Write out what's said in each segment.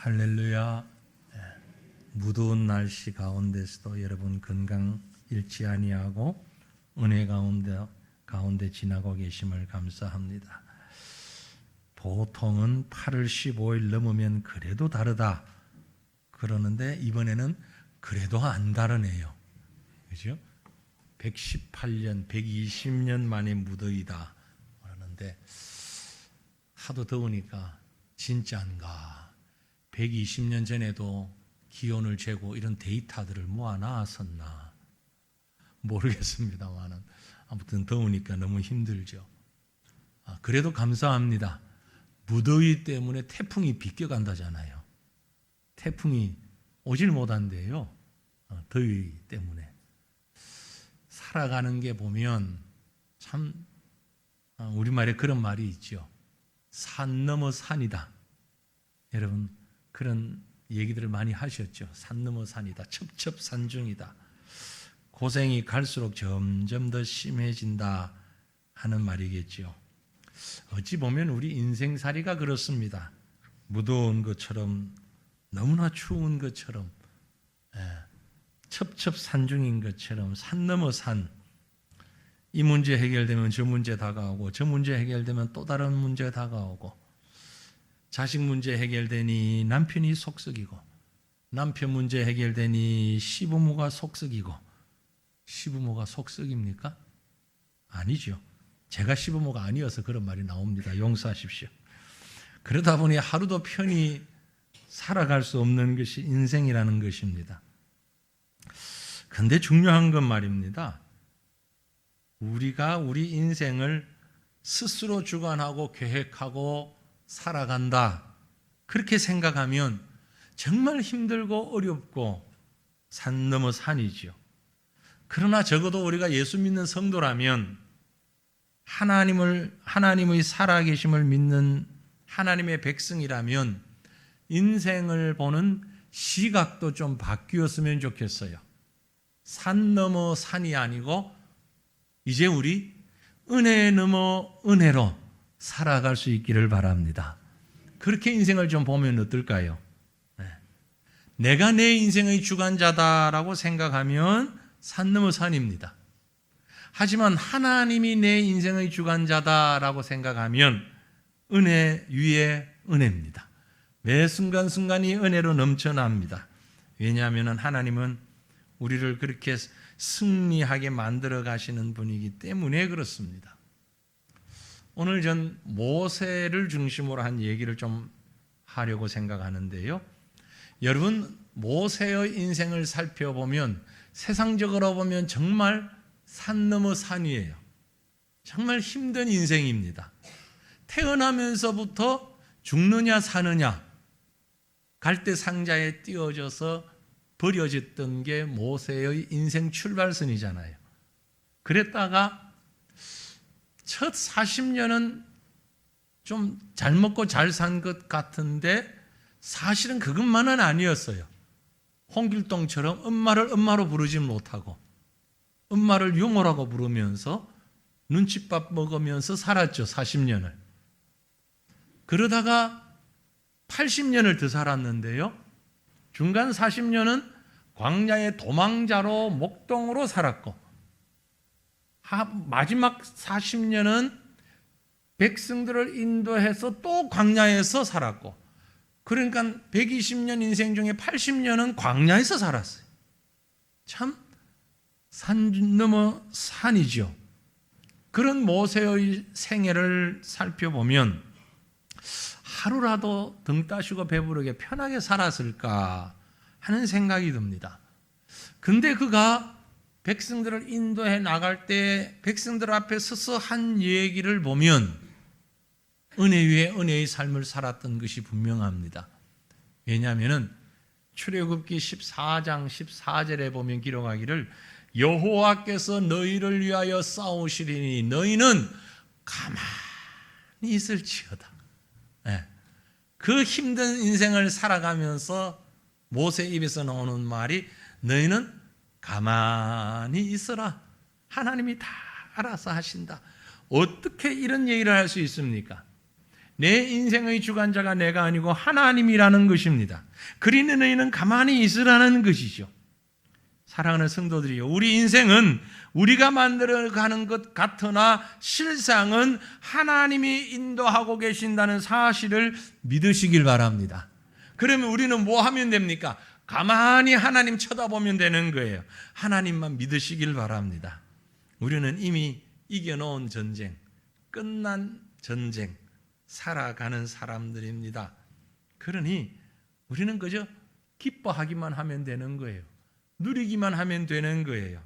할렐루야. 무더운 날씨 가운데서도 여러분 건강 잃지 아니하고 은혜 가운데 지나고 계심을 감사합니다. 보통은 8월 15일 넘으면 그래도 다르다 그러는데 이번에는 그래도 안 다르네요. 그죠? 118년, 120년 만에 무더위다 그러는데 하도 더우니까 진짜인가? 120년 전에도 기온을 재고 이런 데이터들을 모아놨었나 모르겠습니다만 아무튼 더우니까 너무 힘들죠. 그래도 감사합니다. 무더위 때문에 태풍이 비껴간다잖아요. 태풍이 오질 못한대요. 더위 때문에. 살아가는 게 보면 참 우리말에 그런 말이 있죠. 산 넘어 산이다. 여러분 그런 얘기들을 많이 하셨죠. 산 넘어 산이다. 첩첩산중이다. 고생이 갈수록 점점 더 심해진다 하는 말이겠죠. 어찌 보면 우리 인생살이가 그렇습니다. 무더운 것처럼 너무나 추운 것처럼 첩첩산중인 것처럼 산 넘어 산. 이 문제 해결되면 저 문제 다가오고 저 문제 해결되면 또 다른 문제 다가오고 자식 문제 해결되니 남편이 속썩이고 남편 문제 해결되니 시부모가 속썩이고 시부모가 속썩입니까? 아니죠. 제가 시부모가 아니어서 그런 말이 나옵니다. 용서하십시오. 그러다 보니 하루도 편히 살아갈 수 없는 것이 인생이라는 것입니다. 그런데 중요한 건 말입니다. 우리가 우리 인생을 스스로 주관하고 계획하고 살아간다. 그렇게 생각하면 정말 힘들고 어렵고 산 넘어 산이죠. 그러나 적어도 우리가 예수 믿는 성도라면 하나님의 살아계심을 믿는 하나님의 백성이라면 인생을 보는 시각도 좀 바뀌었으면 좋겠어요. 산 넘어 산이 아니고 이제 우리 은혜 넘어 은혜로 살아갈 수 있기를 바랍니다. 그렇게 인생을 좀 보면 어떨까요? 내가 내 인생의 주관자다라고 생각하면 산 넘어 산입니다. 하지만 하나님이 내 인생의 주관자다라고 생각하면 은혜 위에 은혜입니다. 매 순간순간이 은혜로 넘쳐납니다. 왜냐하면 하나님은 우리를 그렇게 승리하게 만들어 가시는 분이기 때문에 그렇습니다. 오늘 전 모세를 중심으로 한 얘기를 좀 하려고 생각하는데요. 여러분 모세의 인생을 살펴보면 세상적으로 보면 정말 산 넘어 산이에요. 정말 힘든 인생입니다. 태어나면서부터 죽느냐 사느냐 갈대 상자에 띄워져서 버려졌던 게 모세의 인생 출발선이잖아요. 그랬다가 첫 40년은 좀 잘 먹고 잘 산 것 같은데 사실은 그것만은 아니었어요. 홍길동처럼 엄마를 엄마로 부르지 못하고 엄마를 유모라고 부르면서 눈칫밥 먹으면서 살았죠. 40년을. 그러다가 80년을 더 살았는데요. 중간 40년은 광야의 도망자로 목동으로 살았고 마지막 40년은 백성들을 인도해서 또 광야에서 살았고 그러니까 120년 인생 중에 80년은 광야에서 살았어요. 참 산 넘어 산이죠. 그런 모세의 생애를 살펴보면 하루라도 등 따시고 배부르게 편하게 살았을까 하는 생각이 듭니다. 근데 그가 백성들을 인도해 나갈 때 백성들 앞에 서서 한 얘기를 보면 은혜 위에 은혜의 삶을 살았던 것이 분명합니다. 왜냐하면 출애굽기 14장 14절에 보면 기록하기를 여호와께서 너희를 위하여 싸우시리니 너희는 가만히 있을지어다. 그 힘든 인생을 살아가면서 모세 입에서 나오는 말이 너희는 가만히 있어라. 하나님이 다 알아서 하신다. 어떻게 이런 얘기를 할 수 있습니까? 내 인생의 주관자가 내가 아니고 하나님이라는 것입니다. 그리는 너희는 가만히 있으라는 것이죠. 사랑하는 성도들이요, 우리 인생은 우리가 만들어가는 것 같으나 실상은 하나님이 인도하고 계신다는 사실을 믿으시길 바랍니다. 그러면 우리는 뭐 하면 됩니까? 가만히 하나님 쳐다보면 되는 거예요. 하나님만 믿으시길 바랍니다. 우리는 이미 이겨놓은 전쟁, 끝난 전쟁, 살아가는 사람들입니다. 그러니 우리는 그저 기뻐하기만 하면 되는 거예요. 누리기만 하면 되는 거예요.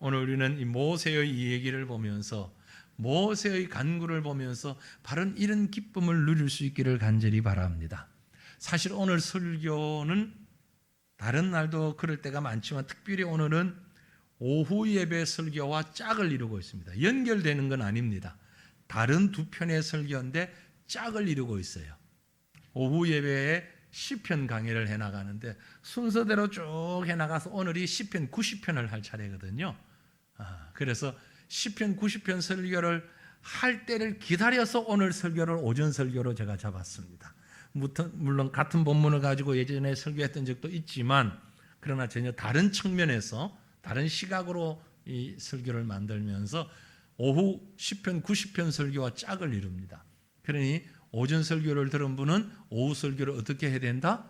오늘 우리는 이 모세의 이 얘기를 보면서, 모세의 간구를 보면서 바로 이런 기쁨을 누릴 수 있기를 간절히 바랍니다. 사실 오늘 설교는 다른 날도 그럴 때가 많지만 특별히 오늘은 오후 예배 설교와 짝을 이루고 있습니다. 연결되는 건 아닙니다. 다른 두 편의 설교인데 짝을 이루고 있어요. 오후 예배에 시편 강의를 해나가는데 순서대로 쭉 해나가서 오늘이 시편 90편을 할 차례거든요. 그래서 시편 90편 설교를 할 때를 기다려서 오늘 설교를 오전 설교로 제가 잡았습니다. 물론 같은 본문을 가지고 예전에 설교했던 적도 있지만 그러나 전혀 다른 측면에서 다른 시각으로 이 설교를 만들면서 오후 시편 90편 설교와 짝을 이룹니다. 그러니 오전 설교를 들은 분은 오후 설교를 어떻게 해야 된다?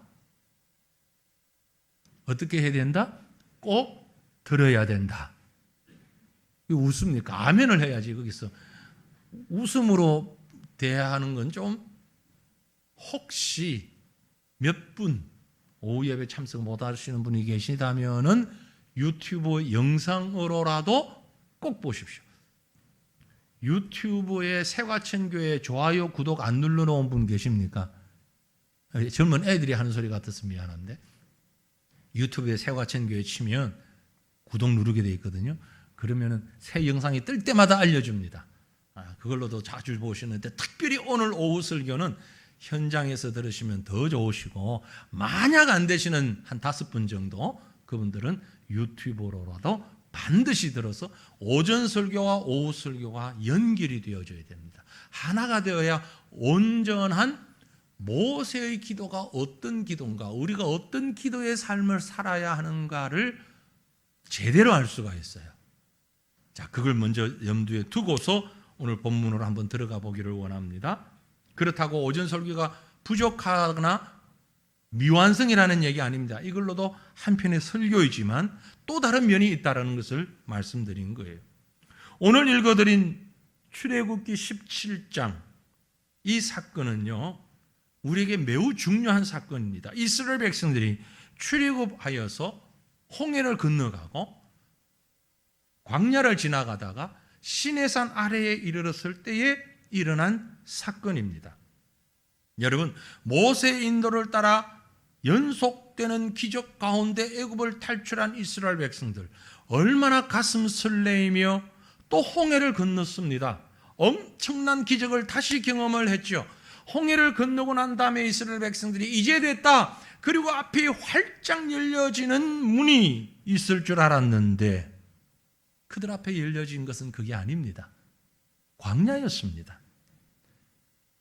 어떻게 해야 된다? 꼭 들어야 된다. 이거 웃습니까? 아멘을 해야지. 거기서 웃음으로 대하는 건 좀, 혹시 몇 분 오후 예배 참석 못 하시는 분이 계시다면은 유튜브 영상으로라도 꼭 보십시오. 유튜브에 새과천교회 좋아요, 구독 안 눌러놓은 분 계십니까? 젊은 애들이 하는 소리 같아서 미안한데, 유튜브에 새과천교회 치면 구독 누르게 돼 있거든요. 그러면은 새 영상이 뜰 때마다 알려줍니다. 그걸로도 자주 보시는데 특별히 오늘 오후 설교는 현장에서 들으시면 더 좋으시고, 만약 안 되시는 한 5분 정도 그분들은 유튜브로라도 반드시 들어서 오전 설교와 오후 설교가 연결이 되어져야 됩니다. 하나가 되어야 온전한 모세의 기도가 어떤 기도인가, 우리가 어떤 기도의 삶을 살아야 하는가를 제대로 알 수가 있어요. 자, 그걸 먼저 염두에 두고서 오늘 본문으로 한번 들어가 보기를 원합니다. 그렇다고 오전 설교가 부족하거나 미완성이라는 얘기 아닙니다. 이걸로도 한편의 설교이지만 또 다른 면이 있다는 것을 말씀드린 거예요. 오늘 읽어드린 출애굽기 17장, 이 사건은요, 우리에게 매우 중요한 사건입니다. 이스라엘 백성들이 출애굽하여서 홍해를 건너가고 광야를 지나가다가 시내산 아래에 이르렀을 때에 일어난 사건입니다. 여러분, 모세의 인도를 따라 연속되는 기적 가운데 애굽을 탈출한 이스라엘 백성들, 얼마나 가슴 설레이며 또 홍해를 건넜습니다. 엄청난 기적을 다시 경험을 했죠. 홍해를 건너고 난 다음에 이스라엘 백성들이 이제 됐다, 그리고 앞이 활짝 열려지는 문이 있을 줄 알았는데 그들 앞에 열려진 것은 그게 아닙니다. 광야였습니다.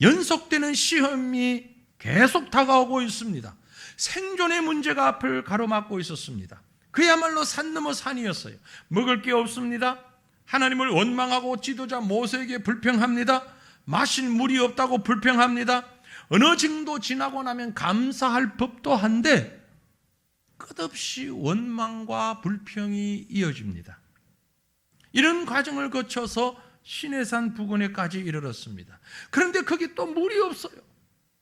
연속되는 시험이 계속 다가오고 있습니다. 생존의 문제가 앞을 가로막고 있었습니다. 그야말로 산 넘어 산이었어요. 먹을 게 없습니다. 하나님을 원망하고 지도자 모세에게 불평합니다. 마실 물이 없다고 불평합니다. 어느 정도 지나고 나면 감사할 법도 한데 끝없이 원망과 불평이 이어집니다. 이런 과정을 거쳐서 시내산 부근에까지 이르렀습니다. 그런데 거기 또 물이 없어요.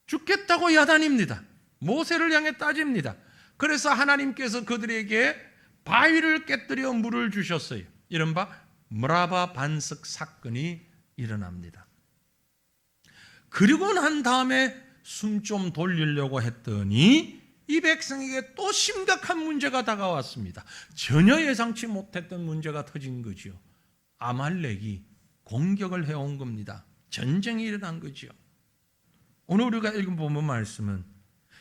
죽겠다고 야단입니다. 모세를 향해 따집니다. 그래서 하나님께서 그들에게 바위를 깨뜨려 물을 주셨어요. 이른바 무라바 반석 사건이 일어납니다. 그리고 난 다음에 숨 좀 돌리려고 했더니 이 백성에게 또 심각한 문제가 다가왔습니다. 전혀 예상치 못했던 문제가 터진 거죠. 아말렉이 공격을 해온 겁니다. 전쟁이 일어난 거죠. 오늘 우리가 읽은 본문 말씀은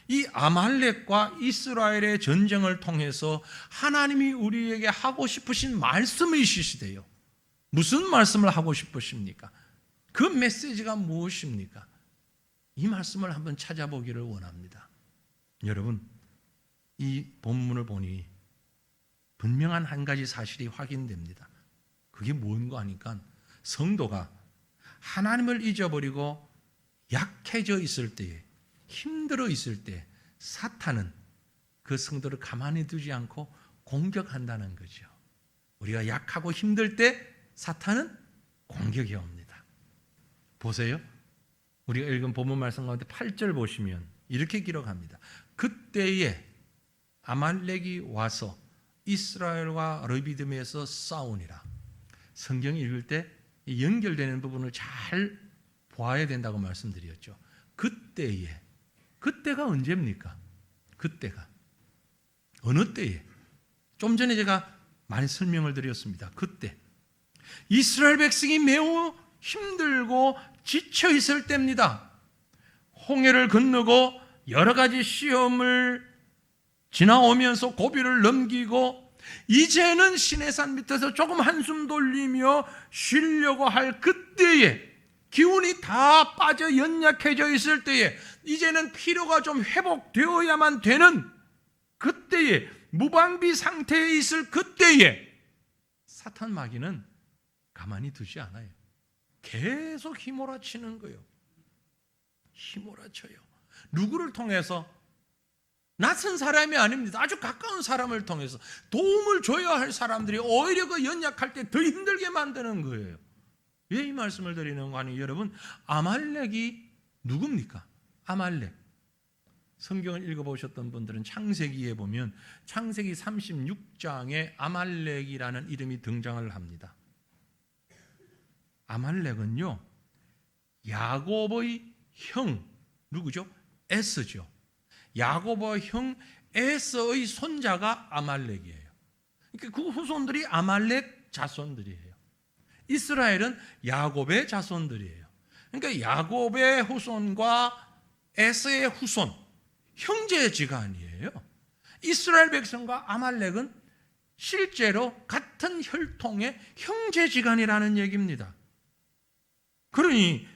이 아말렉과 이스라엘의 전쟁을 통해서 하나님이 우리에게 하고 싶으신 말씀이 있으시대요. 무슨 말씀을 하고 싶으십니까? 그 메시지가 무엇입니까? 이 말씀을 한번 찾아보기를 원합니다. 여러분, 이 본문을 보니 분명한 한 가지 사실이 확인됩니다. 그게 뭔가 하니까 성도가 하나님을 잊어버리고 약해져 있을 때에, 힘들어 있을 때 사탄은 그 성도를 가만히 두지 않고 공격한다는 거죠. 우리가 약하고 힘들 때 사탄은 공격해 옵니다. 보세요. 우리가 읽은 본문 말씀 가운데 8절 보시면 이렇게 기록합니다. 그때에 아말렉이 와서 이스라엘과 르비딤에서 싸우니라. 성경 읽을 때 연결되는 부분을 잘 보아야 된다고 말씀드렸죠. 그때에, 그때가 언제입니까? 그때가 어느 때에? 좀 전에 제가 많이 설명을 드렸습니다. 그때 이스라엘 백성이 매우 힘들고 지쳐 있을 때입니다. 홍해를 건너고 여러 가지 시험을 지나오면서 고비를 넘기고 이제는 시내산 밑에서 조금 한숨 돌리며 쉬려고 할 그때에, 기운이 다 빠져 연약해져 있을 때에, 이제는 피로가 좀 회복되어야만 되는 그때에, 무방비 상태에 있을 그때에 사탄 마귀는 가만히 두지 않아요. 계속 휘몰아치는 거예요. 휘몰아쳐요. 누구를 통해서? 낯선 사람이 아닙니다. 아주 가까운 사람을 통해서 도움을 줘야 할 사람들이 오히려 그 연약할 때 더 힘들게 만드는 거예요. 왜 이 말씀을 드리는 거 아니에요? 여러분, 아말렉이 누굽니까? 아말렉. 성경을 읽어보셨던 분들은 창세기에 보면 창세기 36장에 아말렉이라는 이름이 등장을 합니다. 아말렉은요, 야곱의 형, 누구죠? 에스죠. 야곱의 형 에서의 손자가 아말렉이에요. 그러니까 그 후손들이 아말렉 자손들이에요. 이스라엘은 야곱의 자손들이에요. 그러니까 야곱의 후손과 에서의 후손, 형제지간이에요. 이스라엘 백성과 아말렉은 실제로 같은 혈통의 형제지간이라는 얘기입니다. 그러니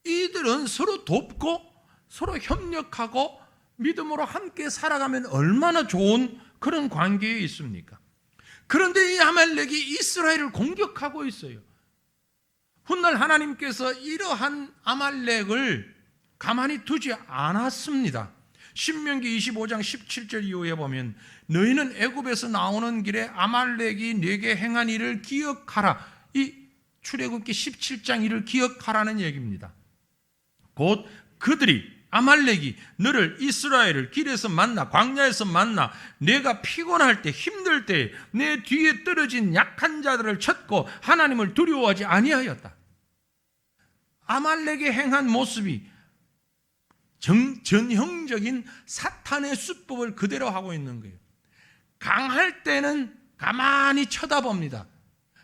이들은 서로 돕고 서로 협력하고 믿음으로 함께 살아가면 얼마나 좋은 그런 관계에 있습니까? 그런데 이 아말렉이 이스라엘을 공격하고 있어요. 훗날 하나님께서 이러한 아말렉을 가만히 두지 않았습니다. 신명기 25장 17절 이후에 보면 너희는 애굽에서 나오는 길에 아말렉이 네게 행한 일을 기억하라. 이 출애굽기 17장 일을 기억하라는 얘기입니다. 곧 그들이, 아말렉이 너를, 이스라엘을 길에서 만나, 광야에서 만나, 내가 피곤할 때, 힘들 때 내 뒤에 떨어진 약한 자들을 쳤고 하나님을 두려워하지 아니하였다. 아말렉이 행한 모습이 전형적인 사탄의 수법을 그대로 하고 있는 거예요. 강할 때는 가만히 쳐다봅니다.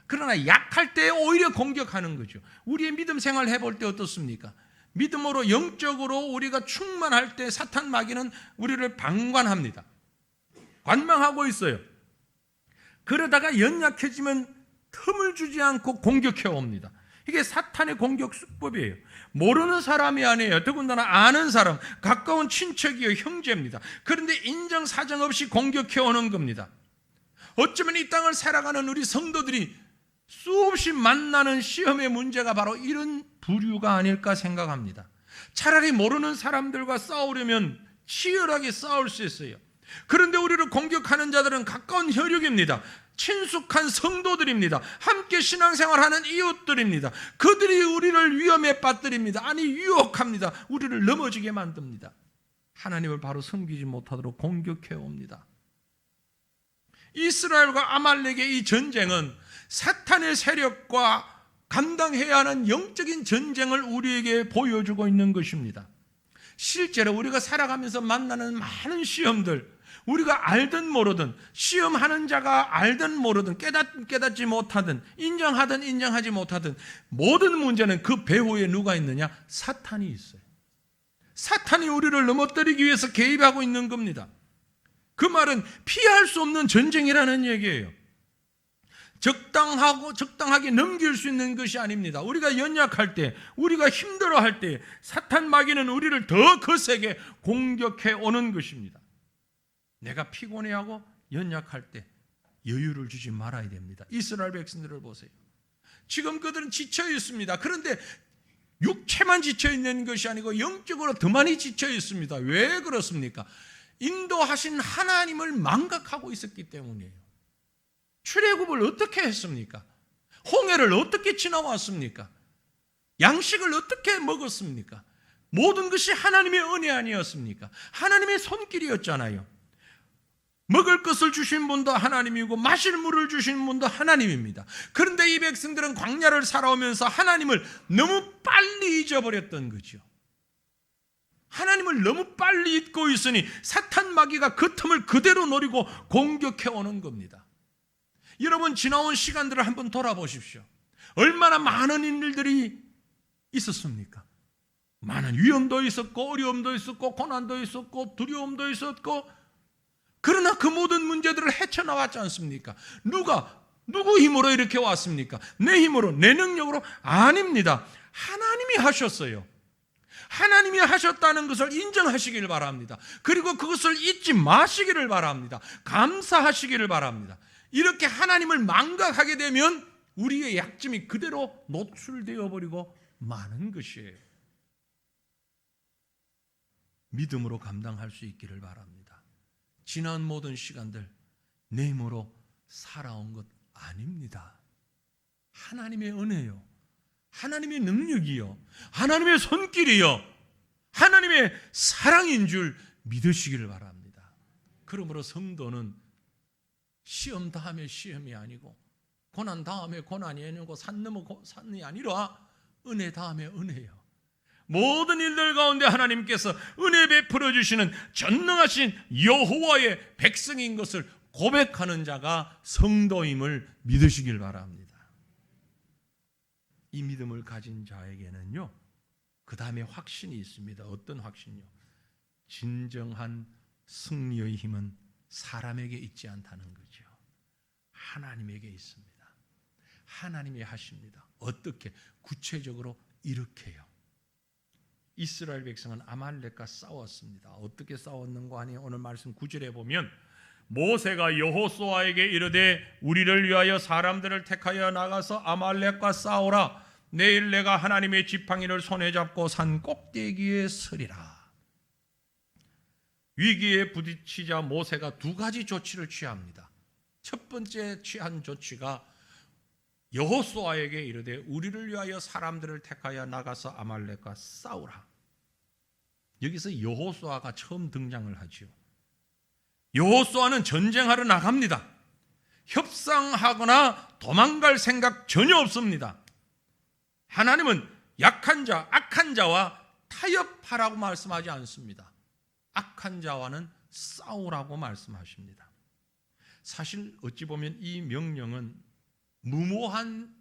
그러나 약할 때 오히려 공격하는 거죠. 우리의 믿음 생활 해볼 때 어떻습니까? 믿음으로 영적으로 우리가 충만할 때 사탄 마귀는 우리를 방관합니다. 관망하고 있어요. 그러다가 연약해지면 틈을 주지 않고 공격해 옵니다. 이게 사탄의 공격 수법이에요. 모르는 사람이 아니에요. 더군다나 아는 사람, 가까운 친척이요, 형제입니다. 그런데 인정사정 없이 공격해 오는 겁니다. 어쩌면 이 땅을 살아가는 우리 성도들이 수없이 만나는 시험의 문제가 바로 이런 부류가 아닐까 생각합니다. 차라리 모르는 사람들과 싸우려면 치열하게 싸울 수 있어요. 그런데 우리를 공격하는 자들은 가까운 혈육입니다. 친숙한 성도들입니다. 함께 신앙생활하는 이웃들입니다. 그들이 우리를 위험에 빠뜨립니다. 아니, 유혹합니다. 우리를 넘어지게 만듭니다. 하나님을 바로 섬기지 못하도록 공격해 옵니다. 이스라엘과 아말렉의 이 전쟁은 사탄의 세력과 감당해야 하는 영적인 전쟁을 우리에게 보여주고 있는 것입니다. 실제로 우리가 살아가면서 만나는 많은 시험들, 우리가 알든 모르든, 시험하는 자가 알든 모르든, 깨닫지 못하든, 인정하든 인정하지 못하든, 모든 문제는 그 배후에 누가 있느냐? 사탄이 있어요. 사탄이 우리를 넘어뜨리기 위해서 개입하고 있는 겁니다. 그 말은 피할 수 없는 전쟁이라는 얘기예요. 적당하게 넘길 수 있는 것이 아닙니다. 우리가 연약할 때, 우리가 힘들어할 때 사탄 마귀는 우리를 더 거세게 공격해 오는 것입니다. 내가 피곤해하고 연약할 때 여유를 주지 말아야 됩니다. 이스라엘 백성들을 보세요. 지금 그들은 지쳐 있습니다. 그런데 육체만 지쳐 있는 것이 아니고 영적으로 더 많이 지쳐 있습니다. 왜 그렇습니까? 인도하신 하나님을 망각하고 있었기 때문이에요. 출애굽을 어떻게 했습니까? 홍해를 어떻게 지나왔습니까? 양식을 어떻게 먹었습니까? 모든 것이 하나님의 은혜 아니었습니까? 하나님의 손길이었잖아요. 먹을 것을 주신 분도 하나님이고 마실 물을 주신 분도 하나님입니다. 그런데 이 백성들은 광야를 살아오면서 하나님을 너무 빨리 잊어버렸던 거죠. 하나님을 너무 빨리 잊고 있으니 사탄 마귀가 그 틈을 그대로 노리고 공격해 오는 겁니다. 여러분, 지나온 시간들을 한번 돌아보십시오. 얼마나 많은 일들이 있었습니까? 많은 위험도 있었고 어려움도 있었고 고난도 있었고 두려움도 있었고, 그러나 그 모든 문제들을 헤쳐나왔지 않습니까? 누구 힘으로 이렇게 왔습니까? 내 힘으로, 내 능력으로? 아닙니다. 하나님이 하셨어요. 하나님이 하셨다는 것을 인정하시기를 바랍니다. 그리고 그것을 잊지 마시기를 바랍니다. 감사하시기를 바랍니다. 이렇게 하나님을 망각하게 되면 우리의 약점이 그대로 노출되어 버리고 마는 것이에요. 믿음으로 감당할 수 있기를 바랍니다. 지난 모든 시간들 내 힘으로 살아온 것 아닙니다. 하나님의 은혜요, 하나님의 능력이요, 하나님의 손길이요, 하나님의 사랑인 줄 믿으시기를 바랍니다. 그러므로 성도는 시험 다음에 시험이 아니고 고난 다음에 고난이 아니고 산 넘어 산이 아니라 은혜 다음에 은혜요. 모든 일들 가운데 하나님께서 은혜 베풀어 주시는 전능하신 여호와의 백성인 것을 고백하는 자가 성도임을 믿으시길 바랍니다. 이 믿음을 가진 자에게는요, 그 다음에 확신이 있습니다. 어떤 확신이요? 진정한 승리의 힘은 사람에게 있지 않다는 거죠. 하나님에게 있습니다. 하나님이 하십니다. 어떻게? 구체적으로 이렇게요. 이스라엘 백성은 아말렉과 싸웠습니다. 어떻게 싸웠는가 하니 오늘 말씀 9절에 보면 모세가 여호수아에게 이르되 우리를 위하여 사람들을 택하여 나가서 아말렉과 싸우라. 내일 내가 하나님의 지팡이를 손에 잡고 산 꼭대기에 서리라. 위기에 부딪히자 모세가 두 가지 조치를 취합니다. 첫 번째 취한 조치가 여호수아에게 이르되 우리를 위하여 사람들을 택하여 나가서 아말렉과 싸우라. 여기서 여호수아가 처음 등장을 하지요. 여호수아는 전쟁하러 나갑니다. 협상하거나 도망갈 생각 전혀 없습니다. 하나님은 약한 자, 악한 자와 타협하라고 말씀하지 않습니다. 악한 자와는 싸우라고 말씀하십니다. 사실 어찌 보면 이 명령은 무모한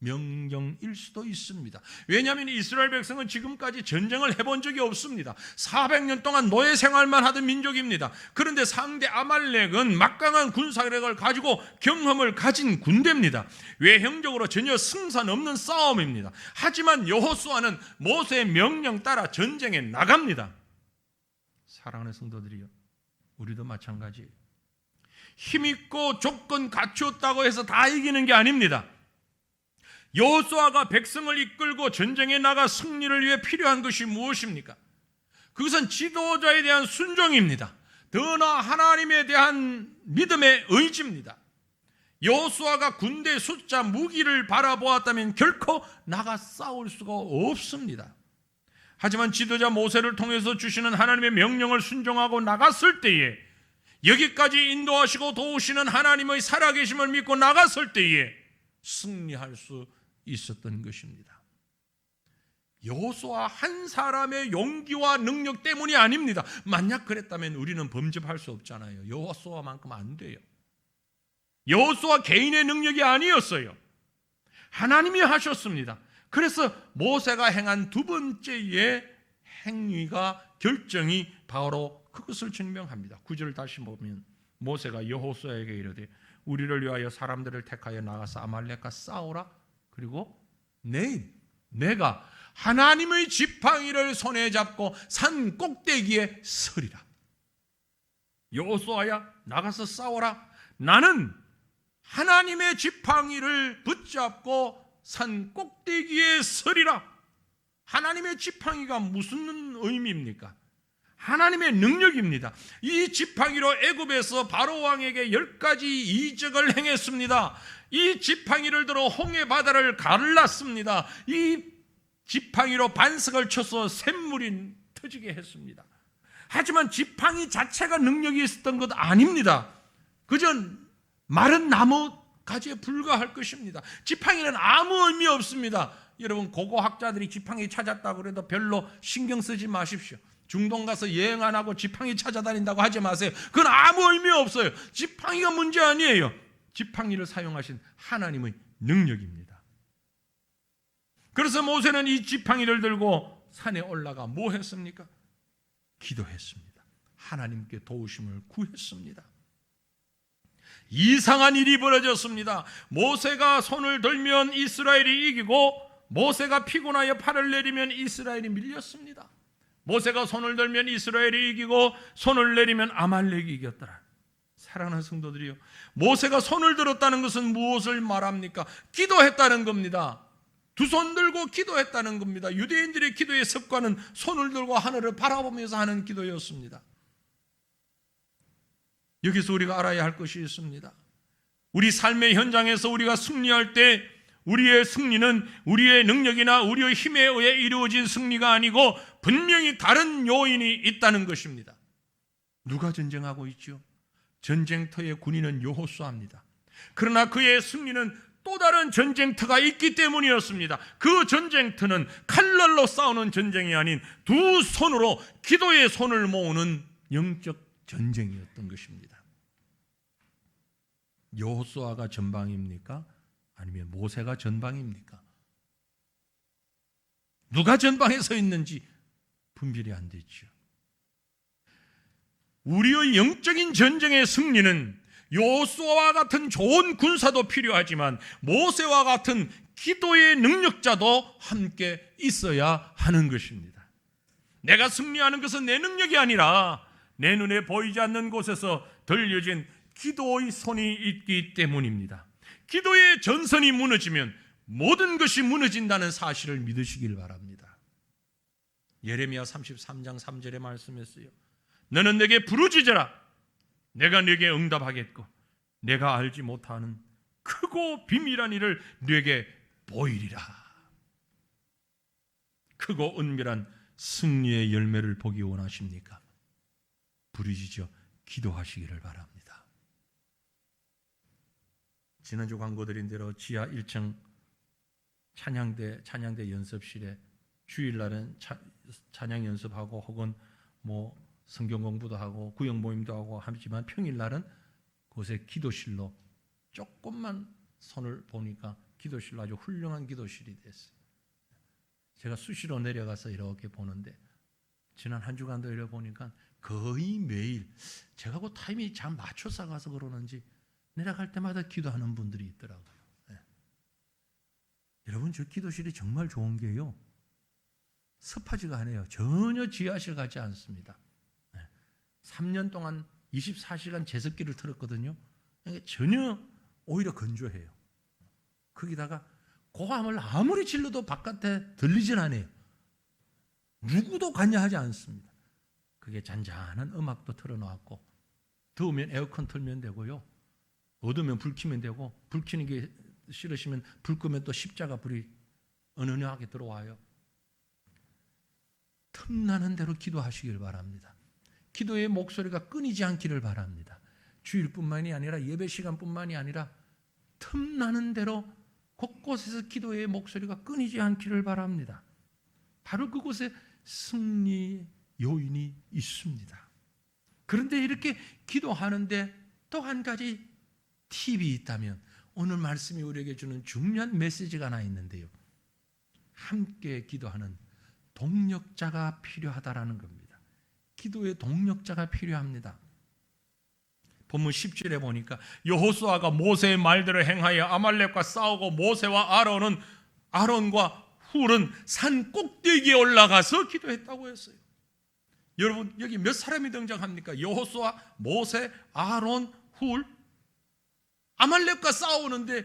명령일 수도 있습니다. 왜냐하면 이스라엘 백성은 지금까지 전쟁을 해본 적이 없습니다. 400년 동안 노예 생활만 하던 민족입니다. 그런데 상대 아말렉은 막강한 군사력을 가지고 경험을 가진 군대입니다. 외형적으로 전혀 승산 없는 싸움입니다. 하지만 여호수아는 모세의 명령 따라 전쟁에 나갑니다. 사랑하는 성도들이요, 우리도 마찬가지예요. 힘있고 조건 갖추었다고 해서 다 이기는 게 아닙니다. 여호수아가 백성을 이끌고 전쟁에 나가 승리를 위해 필요한 것이 무엇입니까? 그것은 지도자에 대한 순종입니다. 더 나아 하나님에 대한 믿음의 의지입니다. 여호수아가 군대 숫자, 무기를 바라보았다면 결코 나가 싸울 수가 없습니다. 하지만 지도자 모세를 통해서 주시는 하나님의 명령을 순종하고 나갔을 때에, 여기까지 인도하시고 도우시는 하나님의 살아계심을 믿고 나갔을 때에 승리할 수 있었던 것입니다. 여호수아 한 사람의 용기와 능력 때문이 아닙니다. 만약 그랬다면 우리는 범접할 수 없잖아요. 여호수아만큼 안 돼요. 여호수아 개인의 능력이 아니었어요. 하나님이 하셨습니다. 그래서 모세가 행한 두 번째의 행위가, 결정이 바로 그것을 증명합니다. 9절을 다시 보면 모세가 여호수아에게 이르되 우리를 위하여 사람들을 택하여 나가서 아말렉과 싸우라. 그리고 내일 내가 하나님의 지팡이를 손에 잡고 산 꼭대기에 서리라. 여호수아야, 나가서 싸워라. 나는 하나님의 지팡이를 붙잡고 산 꼭대기에 서리라. 하나님의 지팡이가 무슨 의미입니까? 하나님의 능력입니다. 이 지팡이로 애굽에서 바로 왕에게 10가지 이적을 행했습니다. 이 지팡이를 들어 홍해 바다를 갈랐습니다. 이 지팡이로 반석을 쳐서 샘물이 터지게 했습니다. 하지만 지팡이 자체가 능력이 있었던 것 아닙니다. 그저 마른 나무 가지에 불과할 것입니다. 지팡이는 아무 의미 없습니다. 여러분, 고고학자들이 지팡이 찾았다고 그래도 별로 신경 쓰지 마십시오. 중동 가서 여행 안 하고 지팡이 찾아다닌다고 하지 마세요. 그건 아무 의미 없어요. 지팡이가 문제 아니에요. 지팡이를 사용하신 하나님의 능력입니다. 그래서 모세는 이 지팡이를 들고 산에 올라가 뭐 했습니까? 기도했습니다. 하나님께 도우심을 구했습니다. 이상한 일이 벌어졌습니다. 모세가 손을 들면 이스라엘이 이기고 모세가 피곤하여 팔을 내리면 이스라엘이 밀렸습니다. 모세가 손을 들면 이스라엘이 이기고 손을 내리면 아말렉이 이겼더라. 사랑하는 성도들이요, 모세가 손을 들었다는 것은 무엇을 말합니까? 기도했다는 겁니다. 두 손 들고 기도했다는 겁니다. 유대인들의 기도의 습관은 손을 들고 하늘을 바라보면서 하는 기도였습니다. 여기서 우리가 알아야 할 것이 있습니다. 우리 삶의 현장에서 우리가 승리할 때 우리의 승리는 우리의 능력이나 우리의 힘에 의해 이루어진 승리가 아니고 분명히 다른 요인이 있다는 것입니다. 누가 전쟁하고 있죠? 전쟁터의 군인은 여호수아입니다. 그러나 그의 승리는 또 다른 전쟁터가 있기 때문이었습니다. 그 전쟁터는 칼날로 싸우는 전쟁이 아닌 두 손으로 기도의 손을 모으는 영적 전쟁이었던 것입니다. 여호수아가 전방입니까? 아니면 모세가 전방입니까? 누가 전방에 서 있는지 분별이 안 되죠. 우리의 영적인 전쟁의 승리는 여호수아와 같은 좋은 군사도 필요하지만 모세와 같은 기도의 능력자도 함께 있어야 하는 것입니다. 내가 승리하는 것은 내 능력이 아니라 내 눈에 보이지 않는 곳에서 들려진 기도의 손이 있기 때문입니다. 기도의 전선이 무너지면 모든 것이 무너진다는 사실을 믿으시길 바랍니다. 예레미야 33장 3절의 말씀이었어요. 너는 내게 부르짖어라. 내가 네게 응답하겠고 내가 알지 못하는 크고 비밀한 일을 네게 보이리라. 크고 은밀한 승리의 열매를 보기 원하십니까? 부르짖어 기도하시기를 바랍니다. 지난주 광고 드린 대로 지하 1층 찬양대 연습실에 주일날은 찬양 연습하고 혹은 뭐 성경 공부도 하고 구역 모임도 하고 하지만 평일날은 그곳에 기도실로 조금만 손을 보니까 기도실로 아주 훌륭한 기도실이 됐어요. 제가 수시로 내려가서 이렇게 보는데 지난 한 주간도 이렇게 보니까 거의 매일 제가 그 타임이 잘 맞춰서 가서 그러는지 내려갈 때마다 기도하는 분들이 있더라고요. 네. 여러분, 저 기도실이 정말 좋은 게요, 습하지가 않아요. 전혀 지하실 같지 않습니다. 3년 동안 24시간 제습기를 틀었거든요. 전혀 오히려 건조해요. 거기다가 고함을 아무리 질러도 바깥에 들리진 않아요. 누구도 관여하지 않습니다. 그게 잔잔한 음악도 틀어놓았고 더우면 에어컨 틀면 되고요. 어두우면 불 켜면 되고 불 켜는 게 싫으시면 불 끄면 또 십자가 불이 은은하게 들어와요. 틈나는 대로 기도하시길 바랍니다. 기도의 목소리가 끊이지 않기를 바랍니다. 주일뿐만이 아니라 예배 시간뿐만이 아니라 틈나는 대로 곳곳에서 기도의 목소리가 끊이지 않기를 바랍니다. 바로 그곳에 승리 요인이 있습니다. 그런데 이렇게 기도하는데 또 한 가지 팁이 있다면 오늘 말씀이 우리에게 주는 중요한 메시지가 하나 있는데요. 함께 기도하는 동력자가 필요하다라는 겁니다. 기도의 동력자가 필요합니다. 본문 10절에 보니까 여호수아가 모세의 말대로 행하여 아말렉과 싸우고 모세와 아론과 훌은 산 꼭대기에 올라가서 기도했다고 했어요. 여러분, 여기 몇 사람이 등장합니까? 여호수아, 모세, 아론, 훌. 아말렉과 싸우는데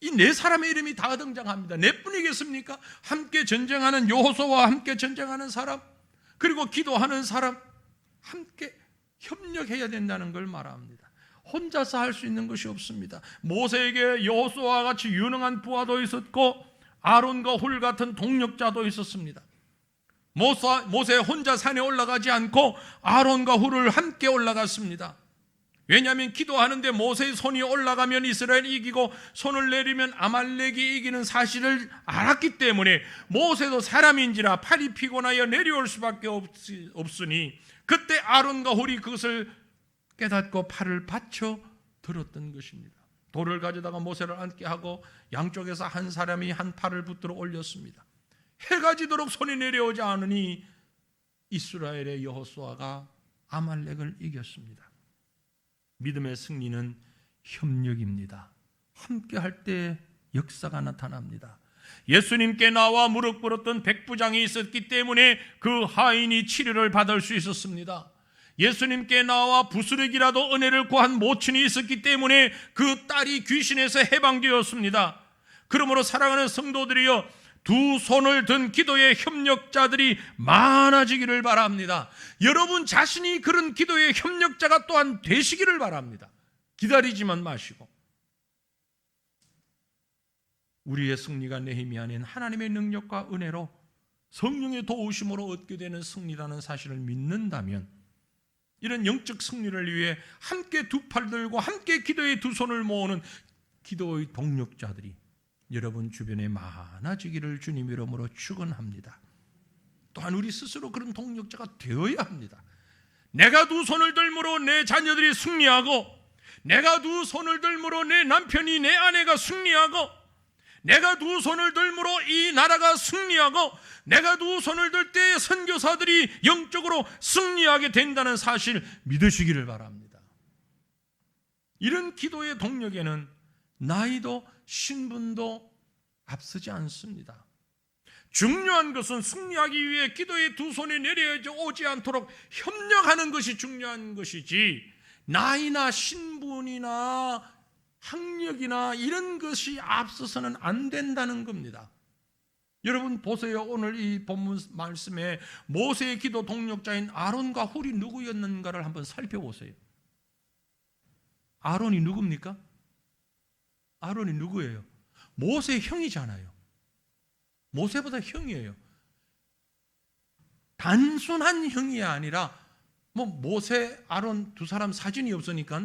이 네 사람의 이름이 다 등장합니다. 네 분이겠습니까? 함께 전쟁하는 여호수아와 함께 전쟁하는 사람, 그리고 기도하는 사람, 함께 협력해야 된다는 걸 말합니다. 혼자서 할 수 있는 것이 없습니다. 모세에게 여호수아와 같이 유능한 부하도 있었고 아론과 훌 같은 동력자도 있었습니다. 모세 혼자 산에 올라가지 않고 아론과 훌을 함께 올라갔습니다. 왜냐하면 기도하는데 모세의 손이 올라가면 이스라엘이 이기고 손을 내리면 아말렉이 이기는 사실을 알았기 때문에 모세도 사람인지라 팔이 피곤하여 내려올 수밖에 없으니 그때 아론과 훌이 그것을 깨닫고 팔을 받쳐 들었던 것입니다. 돌을 가져다가 모세를 앉게 하고 양쪽에서 한 사람이 한 팔을 붙들어 올렸습니다. 해가 지도록 손이 내려오지 않으니 이스라엘의 여호수아가 아말렉을 이겼습니다. 믿음의 승리는 협력입니다. 함께 할 때 역사가 나타납니다. 예수님께 나와 무릎 꿇었던 백부장이 있었기 때문에 그 하인이 치료를 받을 수 있었습니다. 예수님께 나와 부스러기라도 은혜를 구한 모친이 있었기 때문에 그 딸이 귀신에서 해방되었습니다. 그러므로 사랑하는 성도들이여, 두 손을 든 기도의 협력자들이 많아지기를 바랍니다. 여러분 자신이 그런 기도의 협력자가 또한 되시기를 바랍니다. 기다리지만 마시고. 우리의 승리가 네헤미야 안엔 하나님의 능력과 은혜로 성령의 도우심으로 얻게 되는 승리라는 사실을 믿는다면, 이런 영적 승리를 위해 함께 두 팔 들고 함께 기도의 두 손을 모으는 기도의 동력자들이 여러분 주변에 많아지기를 주님 이름으로 축원합니다. 또한 우리 스스로 그런 동력자가 되어야 합니다. 내가 두 손을 들므로 내 자녀들이 승리하고, 내가 두 손을 들므로 내 남편이, 내 아내가 승리하고, 내가 두 손을 들므로 이 나라가 승리하고, 내가 두 손을 들 때 선교사들이 영적으로 승리하게 된다는 사실 믿으시기를 바랍니다. 이런 기도의 동력에는 나이도 신분도 앞서지 않습니다. 중요한 것은 승리하기 위해 기도의 두 손이 내려져 오지 않도록 협력하는 것이 중요한 것이지, 나이나 신분이나 학력이나 이런 것이 앞서서는 안 된다는 겁니다. 여러분 보세요. 오늘 이 본문 말씀에 모세의 기도 동력자인 아론과 훌이 누구였는가를 한번 살펴보세요. 아론이 누굽니까? 아론이 누구예요? 모세의 형이잖아요. 모세보다 형이에요. 단순한 형이 아니라 모세, 아론 두 사람 사진이 없으니까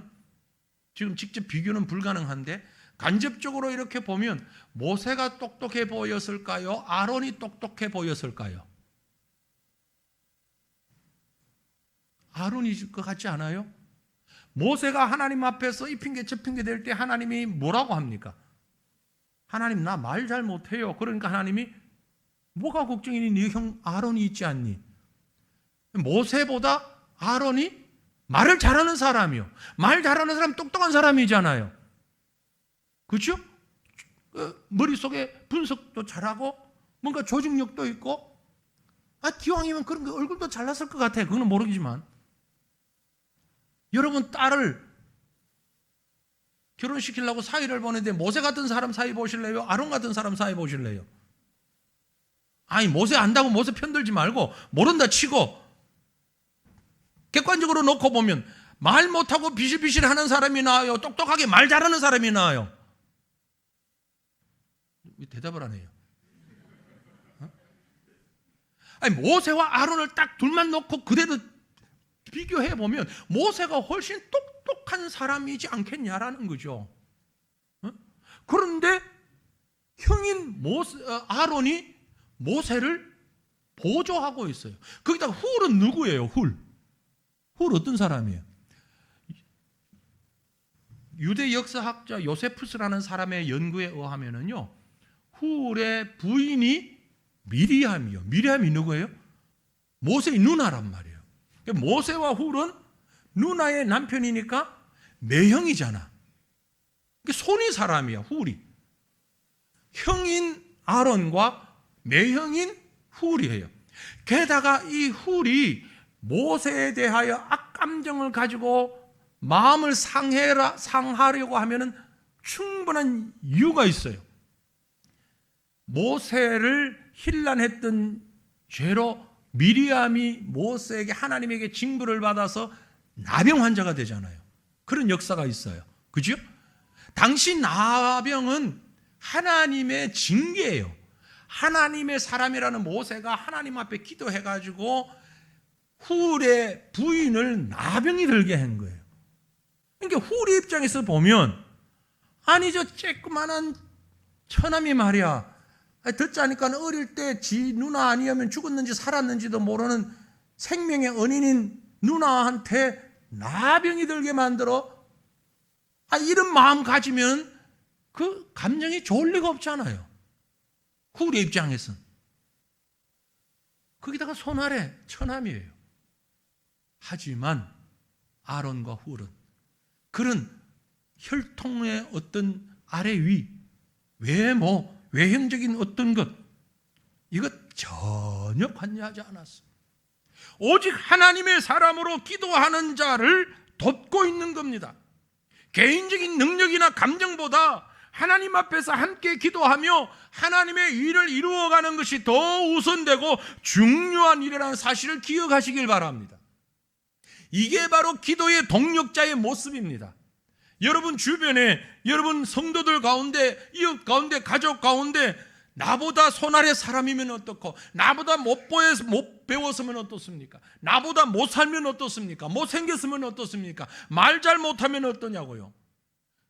지금 직접 비교는 불가능한데, 간접적으로 이렇게 보면 모세가 똑똑해 보였을까요? 아론이 똑똑해 보였을까요? 아론이 것 같지 않아요? 모세가 하나님 앞에서 이 핑계 저 핑계 댈 때 하나님이 뭐라고 합니까? 하나님 나 말 잘 못해요. 그러니까 하나님이 뭐가 걱정이니? 네 형 아론이 있지 않니? 모세보다 아론이 말을 잘하는 사람이요. 말 잘하는 사람 똑똑한 사람이잖아요. 그렇죠? 머릿속에 분석도 잘하고 뭔가 조직력도 있고, 기왕이면 그런 거 얼굴도 잘났을 것 같아요. 그건 모르겠지만, 여러분 딸을 결혼시키려고 사위를 보는데 모세 같은 사람 사위 보실래요? 아론 같은 사람 사위 보실래요? 아니 모세 안다고 모세 편들지 말고 모른다 치고 객관적으로 놓고 보면 말 못하고 비실비실 하는 사람이 나아요? 똑똑하게 말 잘하는 사람이 나아요? 왜 대답을 안 해요? 아니 모세와 아론을 딱 둘만 놓고 그대로 비교해 보면 모세가 훨씬 똑똑한 사람이지 않겠냐라는 거죠. 그런데 형인 아론이 모세를 보조하고 있어요. 거기다가 훌은 누구예요? 훌 어떤 사람이에요? 유대 역사학자 요세푸스라는 사람의 연구에 의하면은요, 훌의 부인이 미리암이요. 미리암이 누구예요? 모세의 누나란 말이에요. 모세와 훌은 누나의 남편이니까 매형이잖아. 손이 사람이야. 훌이. 형인 아론과 매형인 훌이에요. 게다가 이 훌이 모세에 대하여 악감정을 가지고 마음을 상하려고 하면은 충분한 이유가 있어요. 모세를 힐난했던 죄로 미리암이 모세에게 하나님에게 징벌을 받아서 나병 환자가 되잖아요. 그런 역사가 있어요. 그죠? 당시 나병은 하나님의 징계예요. 하나님의 사람이라는 모세가 하나님 앞에 기도해가지고 훌의 부인을 나병이 들게 한 거예요. 그러니까 훌의 입장에서 보면 아니 저 쬐끄만한 처남이 말이야, 듣자니까 어릴 때 지 누나 아니면 죽었는지 살았는지도 모르는 생명의 은인인 누나한테 나병이 들게 만들어. 이런 마음 가지면 그 감정이 좋을 리가 없잖아요. 훌의 입장에서는. 거기다가 손 아래 처남이에요. 하지만 아론과 훌은 그런 혈통의 어떤 아래 위, 외모, 외형적인 어떤 것, 이것 전혀 관여하지 않았어요. 오직 하나님의 사람으로 기도하는 자를 돕고 있는 겁니다. 개인적인 능력이나 감정보다 하나님 앞에서 함께 기도하며 하나님의 일을 이루어가는 것이 더 우선되고 중요한 일이라는 사실을 기억하시길 바랍니다. 이게 바로 기도의 동력자의 모습입니다. 여러분 주변에, 여러분 성도들 가운데, 이웃 가운데, 가족 가운데 나보다 손 아래 사람이면 어떻고, 나보다 못 배웠으면 어떻습니까? 나보다 못 살면 어떻습니까? 못 생겼으면 어떻습니까? 말 잘 못하면 어떠냐고요?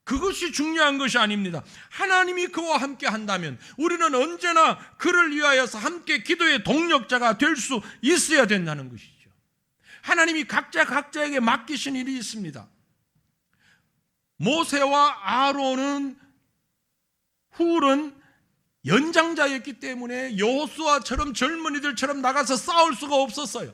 그것이 중요한 것이 아닙니다. 하나님이 그와 함께 한다면 우리는 언제나 그를 위하여서 함께 기도의 동력자가 될 수 있어야 된다는 것이죠. 하나님이 각자에게 맡기신 일이 있습니다. 모세와 아론은, 훌은 연장자였기 때문에 여호수아처럼 젊은이들처럼 나가서 싸울 수가 없었어요.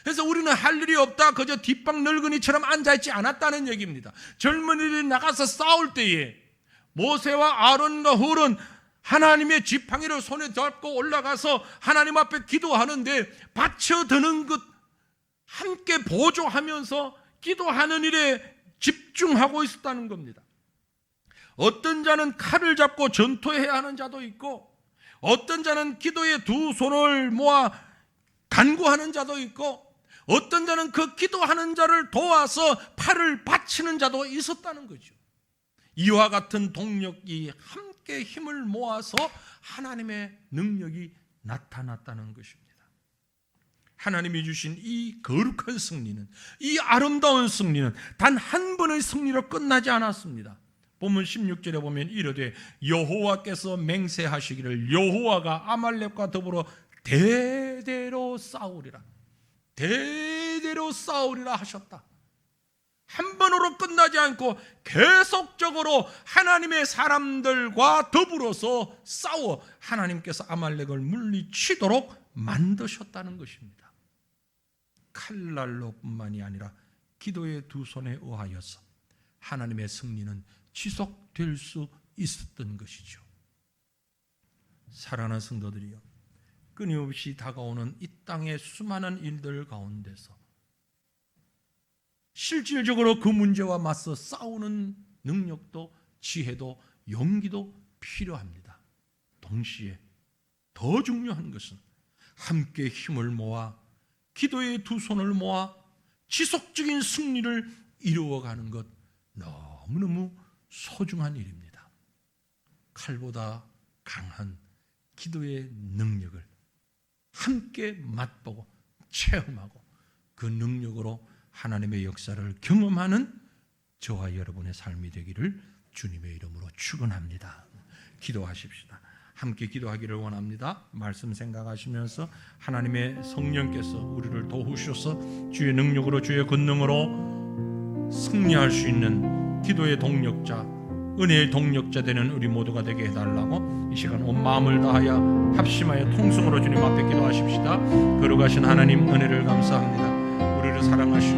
그래서 우리는 할 일이 없다, 그저 뒷방 늙은이처럼 앉아있지 않았다는 얘기입니다. 젊은이들이 나가서 싸울 때에 모세와 아론과 훌은 하나님의 지팡이를 손에 잡고 올라가서 하나님 앞에 기도하는데 받쳐드는 것, 함께 보조하면서 기도하는 일에 집중하고 있었다는 겁니다. 어떤 자는 칼을 잡고 전투해야 하는 자도 있고, 어떤 자는 기도에 두 손을 모아 간구하는 자도 있고, 어떤 자는 그 기도하는 자를 도와서 팔을 받치는 자도 있었다는 거죠. 이와 같은 동력이 함께 힘을 모아서 하나님의 능력이 나타났다는 것입니다. 하나님이 주신 이 거룩한 승리는, 이 아름다운 승리는 단 한 번의 승리로 끝나지 않았습니다. 본문 16절에 보면 이르되 여호와께서 맹세하시기를 여호와가 아말렉과 더불어 대대로 싸우리라, 대대로 싸우리라 하셨다. 한 번으로 끝나지 않고 계속적으로 하나님의 사람들과 더불어서 싸워 하나님께서 아말렉을 물리치도록 만드셨다는 것입니다. 칼날로 뿐만이 아니라 기도의 두 손에 의하여서 하나님의 승리는 지속될 수 있었던 것이죠. 사랑하는 성도들이여, 끊임없이 다가오는 이 땅의 수많은 일들 가운데서 실질적으로 그 문제와 맞서 싸우는 능력도 지혜도 용기도 필요합니다. 동시에 더 중요한 것은 함께 힘을 모아 기도의 두 손을 모아 지속적인 승리를 이루어가는 것, 너무너무 소중한 일입니다. 칼보다 강한 기도의 능력을 함께 맛보고 체험하고 그 능력으로 하나님의 역사를 경험하는 저와 여러분의 삶이 되기를 주님의 이름으로 축원합니다. 기도하십시다. 함께 기도하기를 원합니다. 말씀 생각하시면서 하나님의 성령께서 우리를 도우셔서 주의 능력으로, 주의 권능으로 승리할 수 있는 기도의 동력자, 은혜의 동력자 되는 우리 모두가 되게 해달라고 이 시간 온 마음을 다하여 합심하여 통성으로 주님 앞에 기도하십시다. 거룩하신 하나님, 은혜를 감사합니다. 우리를 사랑하시고